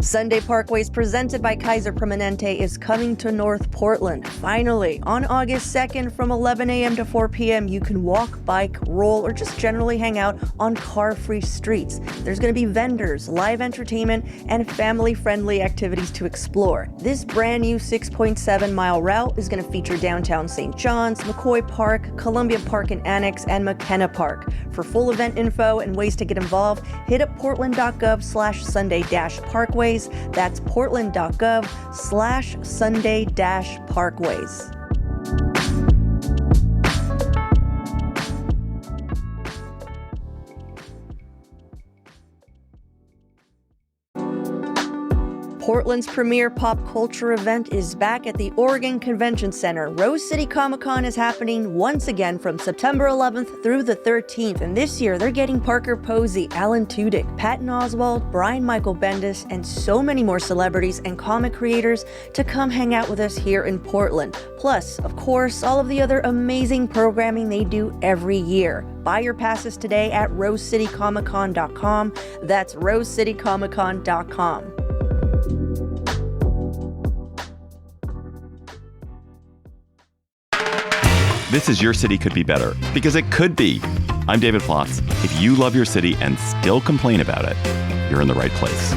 Sunday Parkways, presented by Kaiser Permanente, is coming to North Portland. Finally, on August 2nd from 11 a.m. to 4 p.m., you can walk, bike, roll, or just generally hang out on car-free streets. There's going to be vendors, live entertainment, and family-friendly activities to explore. This brand new 6.7-mile route is going to feature downtown St. John's, McCoy Park, Columbia Park and Annex, and McKenna Park. For full event info and ways to get involved, hit up portland.gov/Sunday-Parkways. That's portland.gov/Sunday-Parkways. Portland's premier pop culture event is back at the Oregon Convention Center. Rose City Comic-Con is happening once again from September 11th through the 13th, and this year they're getting Parker Posey, Alan Tudyk, Patton Oswalt, Brian Michael Bendis, and so many more celebrities and comic creators to come hang out with us here in Portland. Plus, of course, all of the other amazing programming they do every year. Buy your passes today at rosecitycomiccon.com. That's rosecitycomiccon.com. This is Your City Could Be Better, because it could be. I'm David Plotz. If you love your city and still complain about it, you're in the right place.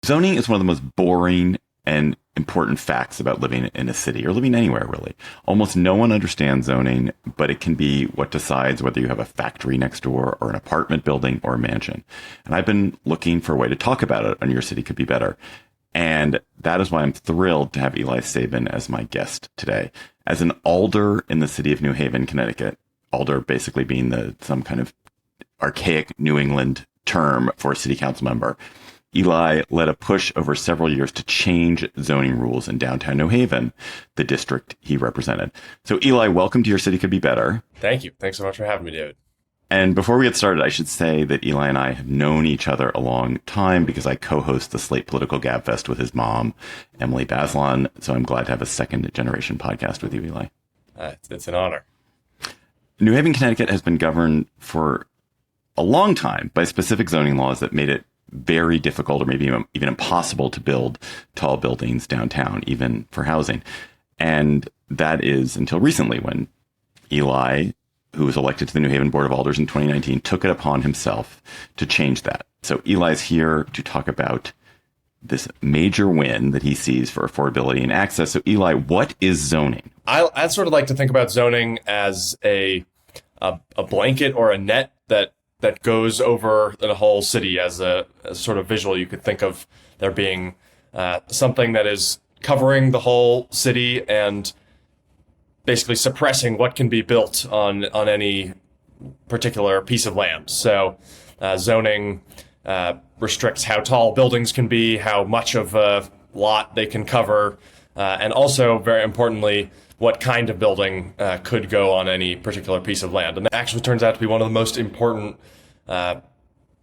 Zoning is one of the most boring and important facts about living in a city or living anywhere, really. Almost no one understands zoning, but it can be what decides whether you have a factory next door or an apartment building or a mansion. And I've been looking for a way to talk about it on Your City Could Be Better. And that is why I'm thrilled to have Eli Sabin as my guest today. As an alder in the city of New Haven, Connecticut, alder basically being some kind of archaic New England term for a city council member, Eli led a push over several years to change zoning rules in downtown New Haven, the district he represented. So Eli, welcome to Your City Could Be Better. Thank you. Thanks so much for having me, David. And before we get started, I should say that Eli and I have known each other a long time because I co-host the Slate Political Gabfest with his mom, Emily Bazelon. So I'm glad to have a second generation podcast with you, Eli. It's an honor. New Haven, Connecticut has been governed for a long time by specific zoning laws that made it very difficult or maybe even impossible to build tall buildings downtown, even for housing. And that is until recently when Eli, who was elected to the New Haven Board of Alders in 2019, took it upon himself to change that. So Eli's here to talk about this major win that he sees for affordability and access. So Eli, what is zoning? I'd sort of like to think about zoning as a blanket or a net that goes over the whole city as a sort of visual. You could think of there being something that is covering the whole city and basically suppressing what can be built on any particular piece of land. So zoning restricts how tall buildings can be, how much of a lot they can cover, and also, very importantly, what kind of building could go on any particular piece of land. And that actually turns out to be one of the most important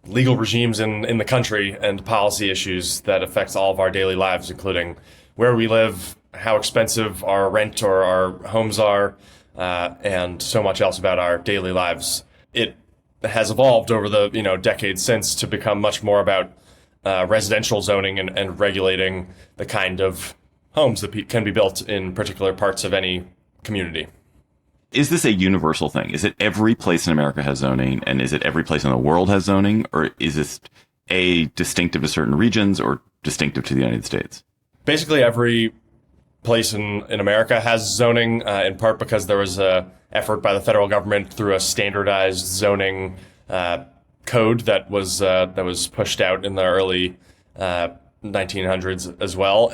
legal regimes in the country and policy issues that affects all of our daily lives, including where we live, how expensive our rent or our homes are, and so much else about our daily lives. It has evolved over the decades since to become much more about residential zoning and regulating the kind of homes that can be built in particular parts of any community. Is this a universal thing? Is it every place in America has zoning, and is it every place in the world has zoning, or is this distinctive to certain regions or distinctive to the United States? Basically, every place in America has zoning, in part because there was a effort by the federal government through a standardized zoning code that was pushed out in the early 1900s as well.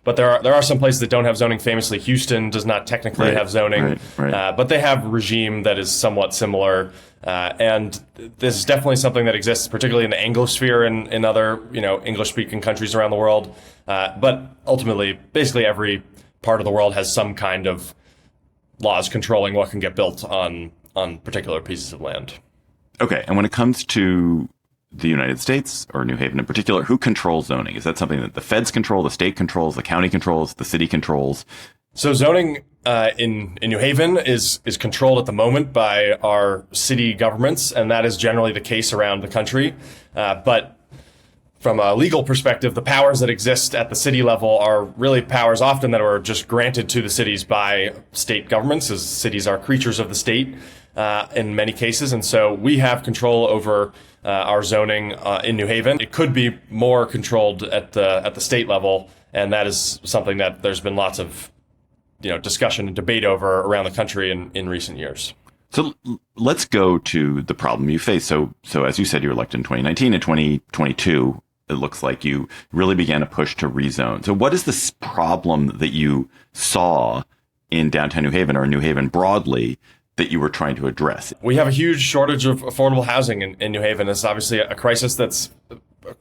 But there are some places that don't have zoning. Famously, Houston does not technically have zoning, but they have a regime that is somewhat similar. And this is definitely something that exists, particularly in the Anglosphere and in other English-speaking countries around the world. But ultimately, basically every part of the world has some kind of laws controlling what can get built on particular pieces of land. Okay, and when it comes to the United States, or New Haven in particular, who controls zoning? Is that something that the feds control, the state controls, the county controls, the city controls? So zoning in New Haven is controlled at the moment by our city governments, and that is generally the case around the country. But from a legal perspective, the powers that exist at the city level are really powers often that are just granted to the cities by state governments, as cities are creatures of the state in many cases. And so we have control over our zoning in New Haven. It could be more controlled at the state level, and that is something that there's been lots of discussion and debate over around the country in recent years. So let's go to the problem you face. So as you said, you were elected in 2019 and 2022. It looks like you really began a push to rezone. So what is this problem that you saw in downtown New Haven or New Haven broadly that you were trying to address? We have a huge shortage of affordable housing in New Haven. It's obviously a crisis that's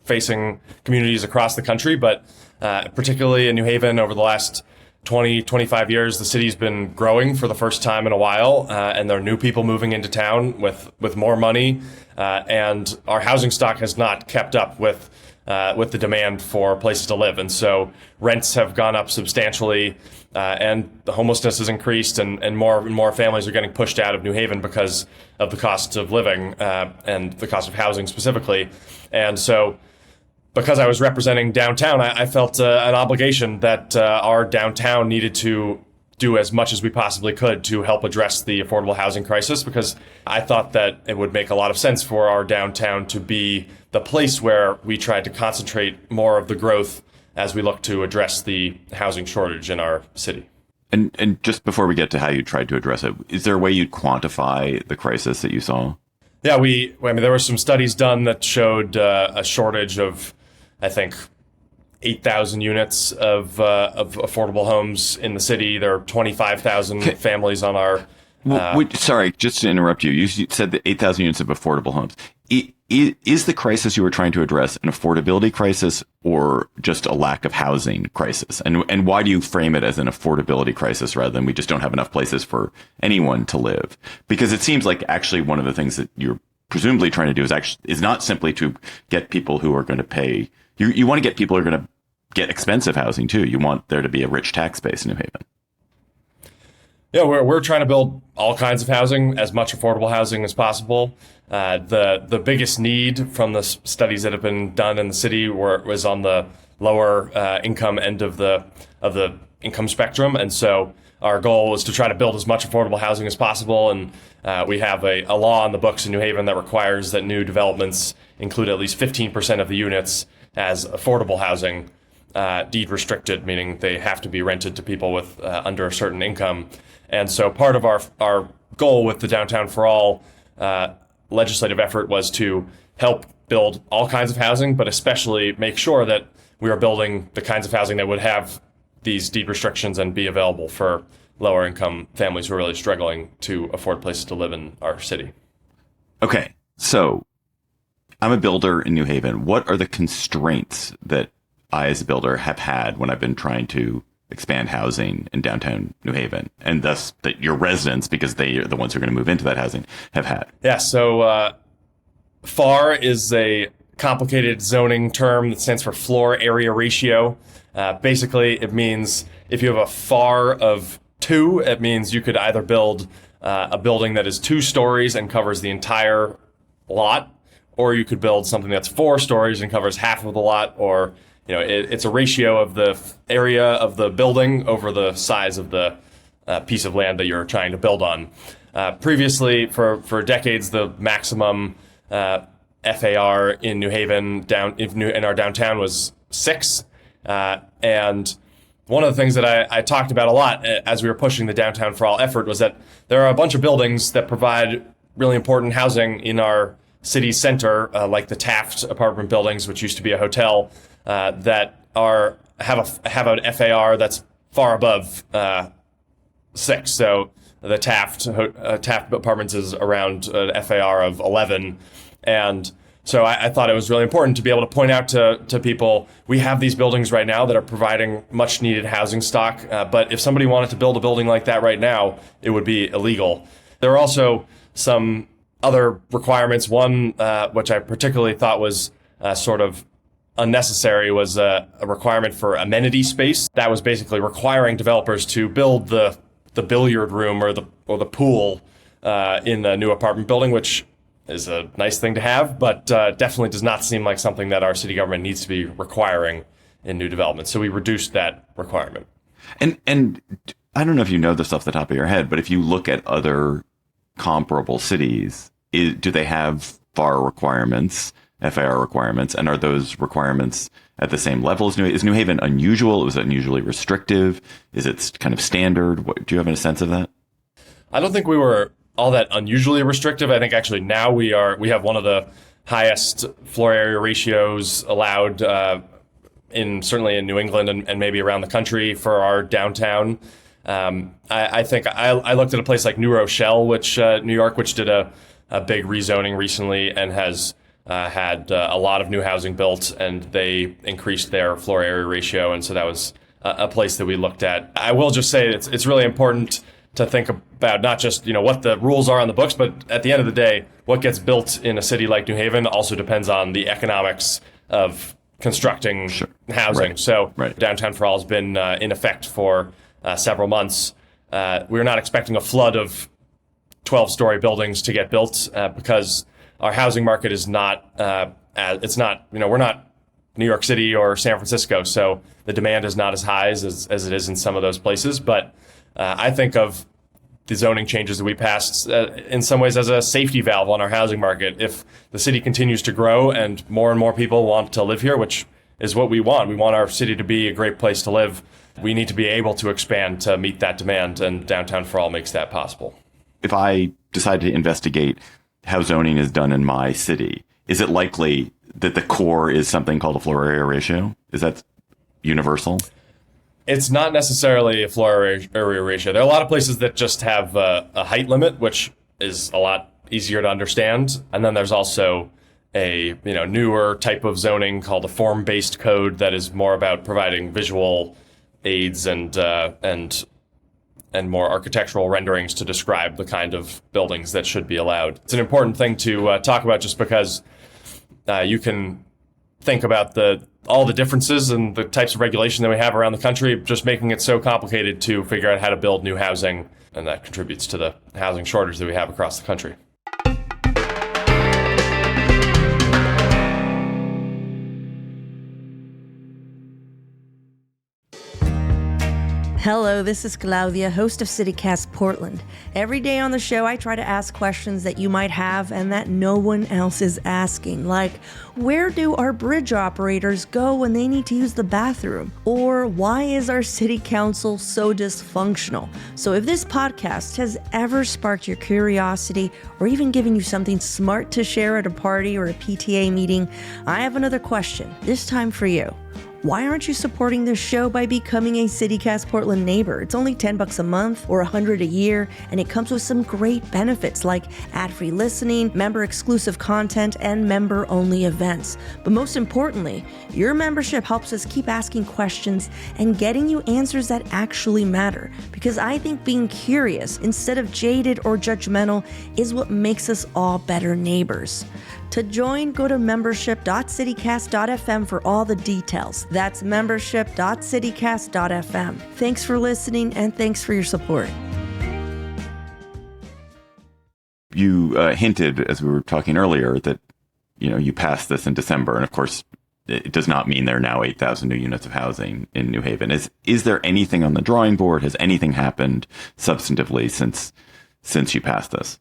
facing communities across the country, but particularly in New Haven over the last 20, 25 years, the city's been growing for the first time in a while, and there are new people moving into town with more money, and our housing stock has not kept up with the demand for places to live. And so rents have gone up substantially, and the homelessness has increased, and more families are getting pushed out of New Haven because of the cost of living and the cost of housing specifically. And so because I was representing downtown, I felt an obligation that our downtown needed to do as much as we possibly could to help address the affordable housing crisis, because I thought that it would make a lot of sense for our downtown to be the place where we tried to concentrate more of the growth as we look to address the housing shortage in our city. And just before we get to how you tried to address it, is there a way you'd quantify the crisis that you saw? Yeah, there were some studies done that showed a shortage of, I think, 8,000 units of affordable homes in the city. There are 25,000 families on our... sorry, just to interrupt you. You said that 8,000 units of affordable homes. Is the crisis you were trying to address an affordability crisis or just a lack of housing crisis? And why do you frame it as an affordability crisis rather than we just don't have enough places for anyone to live? Because it seems like actually one of the things that you're presumably trying to do is not simply to get people who are going to pay. You want to get people who are going to get expensive housing too. You want there to be a rich tax base in New Haven. Yeah, we're trying to build all kinds of housing, as much affordable housing as possible. The biggest need from the studies that have been done in the city was on the lower income end of the income spectrum, and so our goal was to try to build as much affordable housing as possible. And we have a law on the books in New Haven that requires that new developments include at least 15% of the units as affordable housing, deed restricted, meaning they have to be rented to people with under a certain income. And so part of our goal with the Downtown for All legislative effort was to help build all kinds of housing, but especially make sure that we are building the kinds of housing that would have these deed restrictions and be available for lower income families who are really struggling to afford places to live in our city. Okay, so I'm a builder in New Haven. What are the constraints that I as a builder have had when I've been trying to expand housing in downtown New Haven, and thus that your residents, because they are the ones who are going to move into that housing, have had? Yeah, so FAR is a complicated zoning term that stands for floor area ratio. Basically, it means if you have a FAR of 2, it means you could either build a building that is 2 stories and covers the entire lot, or you could build something that's 4 stories and covers half of the lot, or it's a ratio of the area of the building over the size of the piece of land that you're trying to build on. Previously, for decades, the maximum FAR in New Haven in our downtown was 6. And one of the things that I talked about a lot as we were pushing the Downtown for All effort was that there are a bunch of buildings that provide really important housing in our city center, like the Taft apartment buildings, which used to be a hotel, that have an FAR that's far above 6. So the Taft Apartments is around an FAR of 11, and so I thought it was really important to be able to point out to people, we have these buildings right now that are providing much needed housing stock, but if somebody wanted to build a building like that right now, it would be illegal. There are also some other requirements. One, which I particularly thought was sort of unnecessary was a requirement for amenity space. That was basically requiring developers to build the billiard room or the pool in a new apartment building, which is a nice thing to have, but definitely does not seem like something that our city government needs to be requiring in new development. So we reduced that requirement. And I don't know if you know this off the top of your head, but if you look at other comparable cities, do they have FAR requirements, FAR requirements, and are those requirements at the same level as Is New Haven unusual? Is it unusually restrictive? Is it kind of standard? Do you have any sense of that? I don't think we were all that unusually restrictive. I think actually now we have one of the highest floor area ratios allowed certainly in New England and maybe around the country for our downtown. I think I looked at a place like New Rochelle, New York, which did a big rezoning recently and has had a lot of new housing built, and they increased their floor area ratio, and so that was a place that we looked at. I will just say it's really important to think about not just what the rules are on the books, but at the end of the day, what gets built in a city like New Haven also depends on the economics of constructing housing. Right. So Right. Downtown for All has been in effect for several months. We're not expecting a flood of 12-story buildings to get built because our housing market is not. We're not New York City or San Francisco, so the demand is not as high as it is in some of those places. But I think of the zoning changes that we passed in some ways as a safety valve on our housing market. If the city continues to grow and more people want to live here, which is what we want our city to be a great place to live, we need to be able to expand to meet that demand, and Downtown for All makes that possible. If I decide to investigate how zoning is done in my city, is it likely that the core is something called a floor area ratio? Is that universal? It's not necessarily a floor area ratio. There are a lot of places that just have a height limit, which is a lot easier to understand. And then there's also a newer type of zoning called a form-based code that is more about providing visual aids and more architectural renderings to describe the kind of buildings that should be allowed. It's an important thing to talk about just because you can think about all the differences and the types of regulation that we have around the country, just making it so complicated to figure out how to build new housing, and that contributes to the housing shortage that we have across the country. Hello, this is Claudia, host of CityCast Portland. Every day on the show, I try to ask questions that you might have and that no one else is asking, like, where do our bridge operators go when they need to use the bathroom? Or why is our city council so dysfunctional? So if this podcast has ever sparked your curiosity or even given you something smart to share at a party or a PTA meeting, I have another question, this time for you. Why aren't you supporting this show by becoming a CityCast Portland neighbor? It's only $10 a month or $100 a year, and it comes with some great benefits like ad-free listening, member-exclusive content, and member-only events. But most importantly, your membership helps us keep asking questions and getting you answers that actually matter. Because I think being curious instead of jaded or judgmental is what makes us all better neighbors. To join, go to membership.citycast.fm for all the details. That's membership.citycast.fm. Thanks for listening, and thanks for your support. You hinted, as we were talking earlier, that you passed this in December, and of course, it does not mean there are now 8,000 new units of housing in New Haven. Is there anything on the drawing board? Has anything happened substantively since you passed this?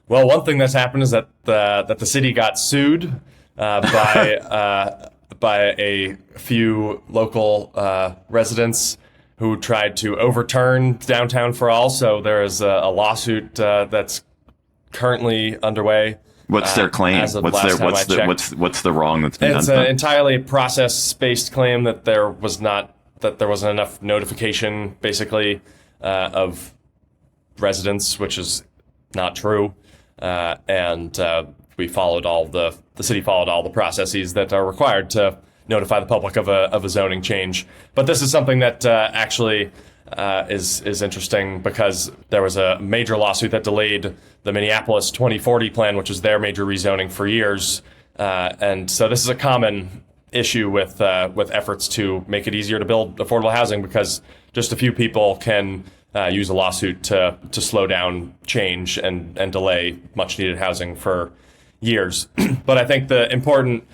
Well, one thing that's happened is that the city got sued by a few local residents who tried to overturn Downtown for All. So there is a lawsuit that's currently underway. What's their claim? What's the wrong that's been done? It's an entirely process-based claim that there wasn't enough notification, basically, of residents, which is not true. And we followed the city followed all the processes that are required to notify the public of a zoning change. But this is something that actually is interesting because there was a major lawsuit that delayed the Minneapolis 2040 plan, which is their major rezoning for years. And so this is a common issue with efforts to make it easier to build affordable housing, because just a few people can use a lawsuit to slow down change and delay much needed housing for years. But I think the important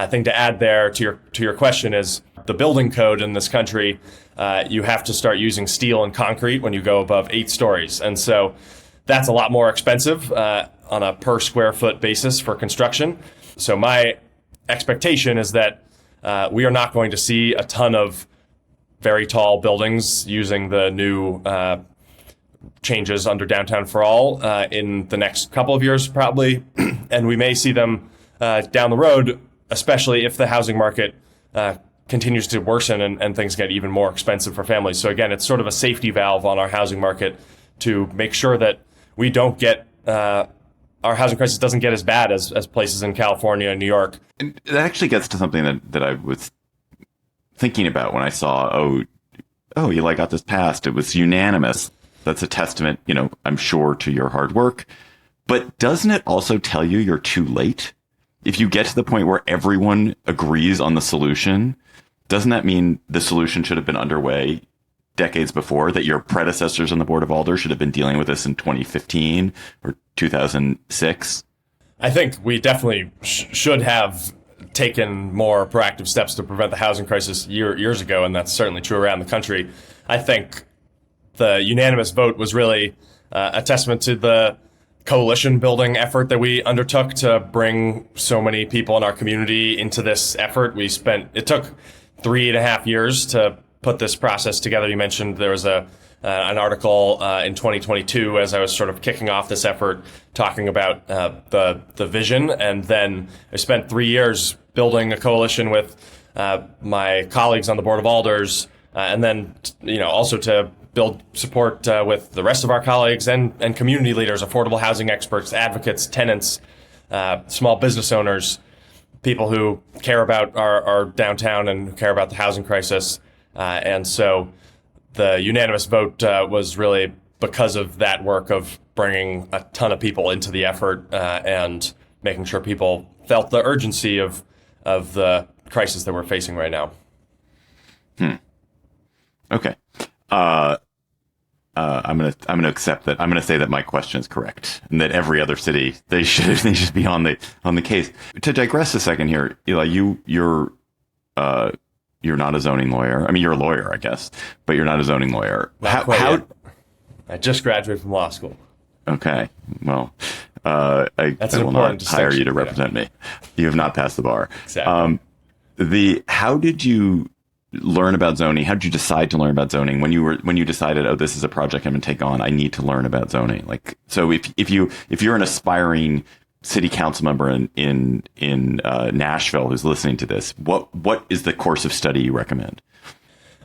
thing to add there to your question is the building code in this country. You have to start using steel and concrete when you go above 8 stories, and so that's a lot more expensive on a per square foot basis for construction. So my expectation is that we are not going to see a ton of very tall buildings using the new changes under Downtown for All in the next couple of years, probably. And we may see them down the road, especially if the housing market continues to worsen and things get even more expensive for families. So again, it's sort of a safety valve on our housing market to make sure that we don't get our housing crisis doesn't get as bad as places in California and New York. And that actually gets to something that I was thinking about when I saw, Eli got this passed. It was unanimous. That's a testament, I'm sure, to your hard work. But doesn't it also tell you you're too late? If you get to the point where everyone agrees on the solution, doesn't that mean the solution should have been underway decades before, that your predecessors on the Board of Alders should have been dealing with this in 2015 or 2006? I think we definitely should have taken more proactive steps to prevent the housing crisis years ago, and that's certainly true around the country. I think the unanimous vote was really a testament to the coalition building effort that we undertook to bring so many people in our community into this effort. It took 3.5 years to put this process together. You mentioned there was an article in 2022 as I was sort of kicking off this effort, talking about the vision, and then I spent 3 years building a coalition with my colleagues on the Board of Alders, and then also to build support with the rest of our colleagues and community leaders, affordable housing experts, advocates, tenants, small business owners, people who care about our downtown and care about the housing crisis. And so the unanimous vote was really because of that work of bringing a ton of people into the effort and making sure people felt the urgency of the crisis that we're facing right now. Okay. I'm gonna accept that. I'm gonna say that my question is correct, and that every other city they should be on the case. To digress a second here, Eli, you're not a zoning lawyer. I mean, you're a lawyer, I guess, but you're not a zoning lawyer. How? I just graduated from law school. Okay. Well, I will not hire you to represent me. You have not passed the bar. Exactly. How did you learn about zoning? How did you decide to learn about zoning when you decided, this is a project I'm going to take on? I need to learn about zoning. Like, so if you're an aspiring city council member in Nashville who's listening to this, what is the course of study you recommend?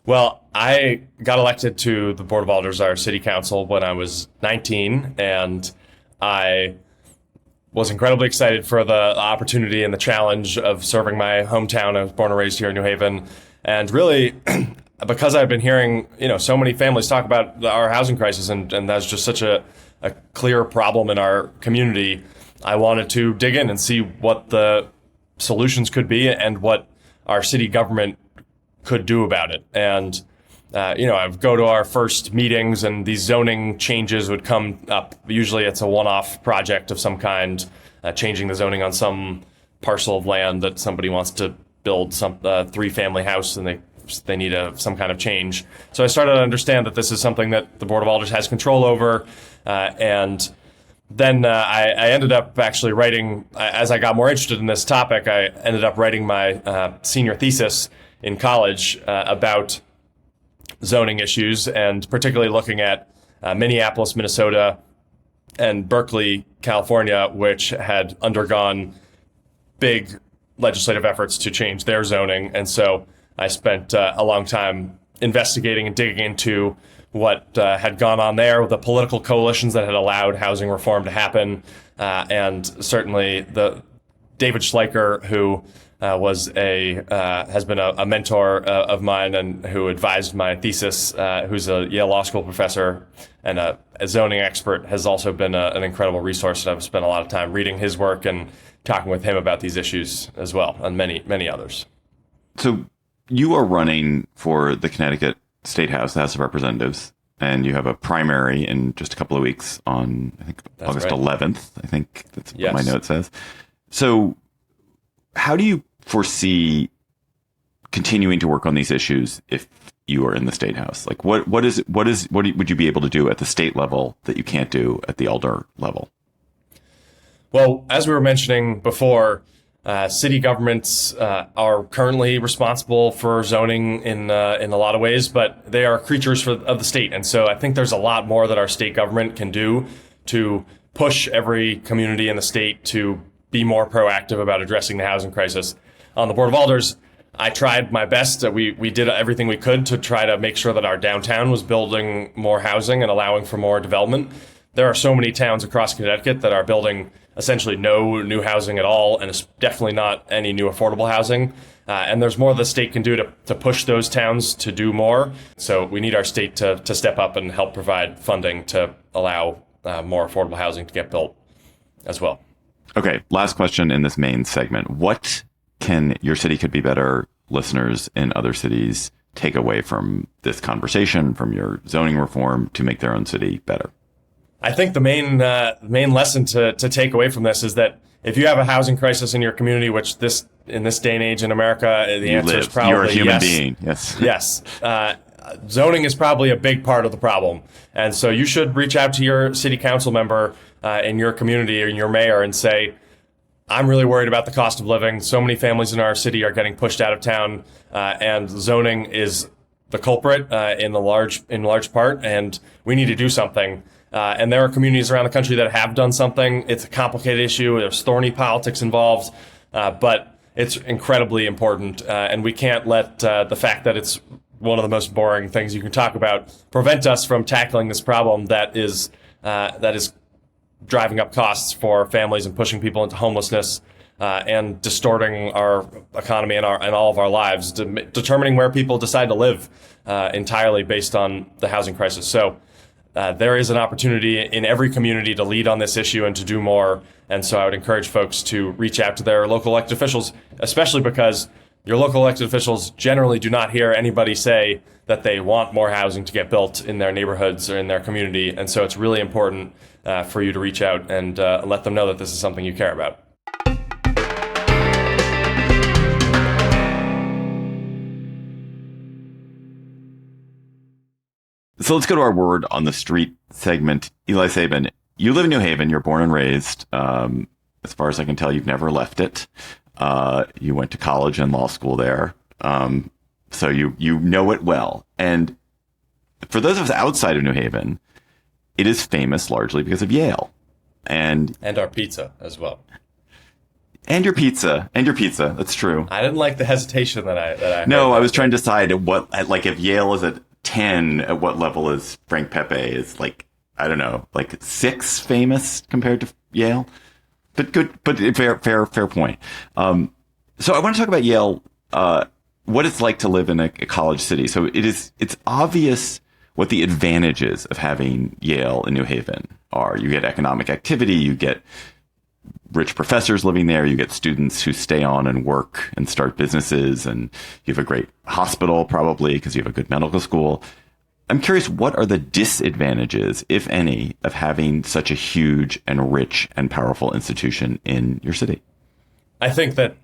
Well, I got elected to the Board of Alders, our city council, when I was 19, and I was incredibly excited for the opportunity and the challenge of serving my hometown. I was born and raised here in New Haven, and really, because I've been hearing so many families talk about our housing crisis, and that's just such a clear problem in our community, I wanted to dig in and see what the solutions could be and what our city government could do about it. And, I would go to our first meetings and these zoning changes would come up. Usually it's a one-off project of some kind, changing the zoning on some parcel of land that somebody wants to build some 3-family house and they need some kind of change. So I started to understand that this is something that the Board of Alders has control over. And then I ended up actually writing, as I got more interested in this topic, I ended up writing my senior thesis in college about zoning issues, and particularly looking at Minneapolis, Minnesota, and Berkeley, California, which had undergone big legislative efforts to change their zoning. And so I spent a long time investigating and digging into what had gone on there, the political coalitions that had allowed housing reform to happen, and certainly the David Schleicher, who has been a mentor of mine and who advised my thesis, who's a Yale Law School professor and a zoning expert, has also been an incredible resource. And I've spent a lot of time reading his work and talking with him about these issues as well, and many, many others. So you are running for the Connecticut State House, the House of Representatives, and you have a primary in just a couple of weeks on, I think, That's August right. 11th. I think that's Yes. what my note says. So how do you foresee continuing to work on these issues if you are in the State House? Like, what would you be able to do at the state level that you can't do at the alder level? Well, as we were mentioning before, city governments are currently responsible for zoning in a lot of ways, but they are creatures of the state. And so I think there's a lot more that our state government can do to push every community in the state to be more proactive about addressing the housing crisis. On the Board of Alders, I tried my best. We did everything we could to try to make sure that our downtown was building more housing and allowing for more development. There are so many towns across Connecticut that are building essentially no new housing at all, and it's definitely not any new affordable housing. And there's more the state can do to push those towns to do more. So we need our state to step up and help provide funding to allow more affordable housing to get built as well. Okay, last question in this main segment. What can your city could be better listeners in other cities take away from this conversation, from your zoning reform, to make their own city better? I think the main lesson to take away from this is that if you have a housing crisis in your community, which in this day and age in America, the answer is probably You're a human yes. being. Yes. Yes. Zoning is probably a big part of the problem. And so you should reach out to your city council member in your community or your mayor and say, I'm really worried about the cost of living. So many families in our city are getting pushed out of town, and zoning is the culprit in large part, and we need to do something. And there are communities around the country that have done something. It's a complicated issue. There's thorny politics involved, but it's incredibly important. And we can't let the fact that it's one of the most boring things you can talk about prevent us from tackling this problem that is driving up costs for families and pushing people into homelessness and distorting our economy and all of our lives, determining where people decide to live entirely based on the housing crisis. So there is an opportunity in every community to lead on this issue and to do more. And so I would encourage folks to reach out to their local elected officials, especially because your local elected officials generally do not hear anybody say that they want more housing to get built in their neighborhoods or in their community. And so it's really important for you to reach out and let them know that this is something you care about. So let's go to our word on the street segment. Eli Sabin, you live in New Haven. You're born and raised. As far as I can tell, you've never left it. You went to college and law school there. So you know it well. And for those of us outside of New Haven, it is famous largely because of Yale. And our pizza as well. And your pizza. That's true. I didn't like the hesitation that I No, heard. I was trying to decide if Yale is at 10, at what level is Frank Pepe? Is I don't know, 6 famous compared to Yale? But good, but fair point. So I want to talk about Yale, what it's like to live in a college city. So it's obvious what the advantages of having Yale in New Haven are. You get economic activity, you get rich professors living there, you get students who stay on and work and start businesses, and you have a great hospital probably because you have a good medical school. I'm curious, what are the disadvantages, if any, of having such a huge and rich and powerful institution in your city? I think that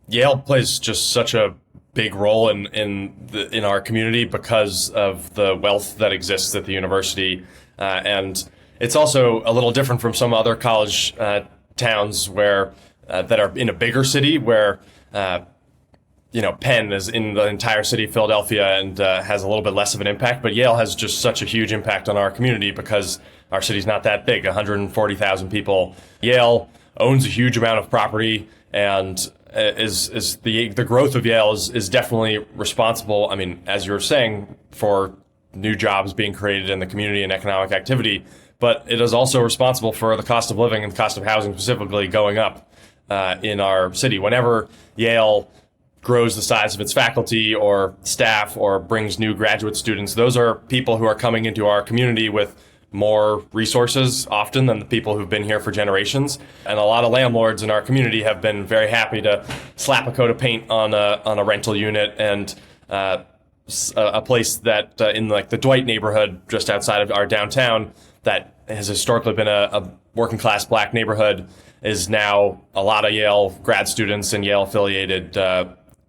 Yale plays just such a big role in our community because of the wealth that exists at the university, and it's also a little different from some other college towns where that are in a bigger city where Penn is in the entire city of Philadelphia and has a little bit less of an impact, but Yale has just such a huge impact on our community because our city's not that big, 140,000 people. Yale owns a huge amount of property, and is the growth of Yale is definitely responsible. I mean, as you're saying, for new jobs being created in the community and economic activity, but it is also responsible for the cost of living and the cost of housing specifically going up in our city. Whenever Yale grows the size of its faculty or staff or brings new graduate students, those are people who are coming into our community with more resources often than the people who've been here for generations. And a lot of landlords in our community have been very happy to slap a coat of paint on a rental unit. And a place that in like the Dwight neighborhood just outside of our downtown that has historically been a working class Black neighborhood is now a lot of Yale grad students and Yale affiliated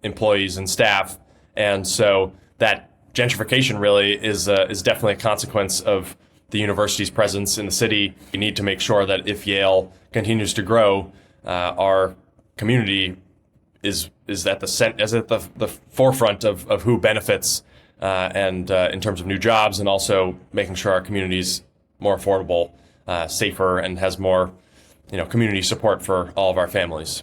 employees and staff. And so that gentrification really is definitely a consequence of the university's presence in the city. We need to make sure that if Yale continues to grow, our community is at the forefront of who benefits, and in terms of new jobs, and also making sure our community's more affordable, safer, and has more, community support for all of our families.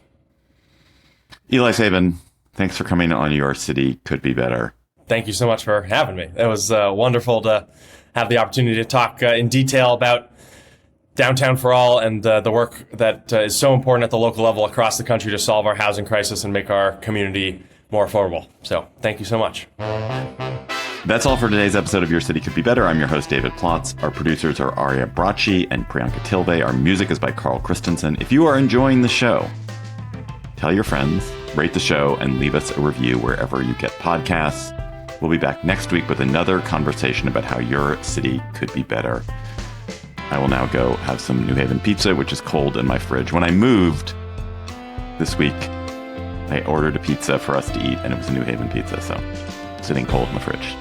Eli Sabin, thanks for coming on Your City Could Be Better. Thank you so much for having me. It was wonderful to have the opportunity to talk in detail about Downtown for All and the work that is so important at the local level across the country to solve our housing crisis and make our community more affordable. So thank you so much. That's all for today's episode of Your City Could Be Better. I'm your host, David Plotz. Our producers are Arya Bracci and Priyanka Tilve. Our music is by Carl Christensen. If you are enjoying the show, tell your friends, rate the show, and leave us a review wherever you get podcasts. We'll be back next week with another conversation about how your city could be better. I will now go have some New Haven pizza, which is cold in my fridge. When I moved this week, I ordered a pizza for us to eat, and it was a New Haven pizza, so sitting cold in the fridge.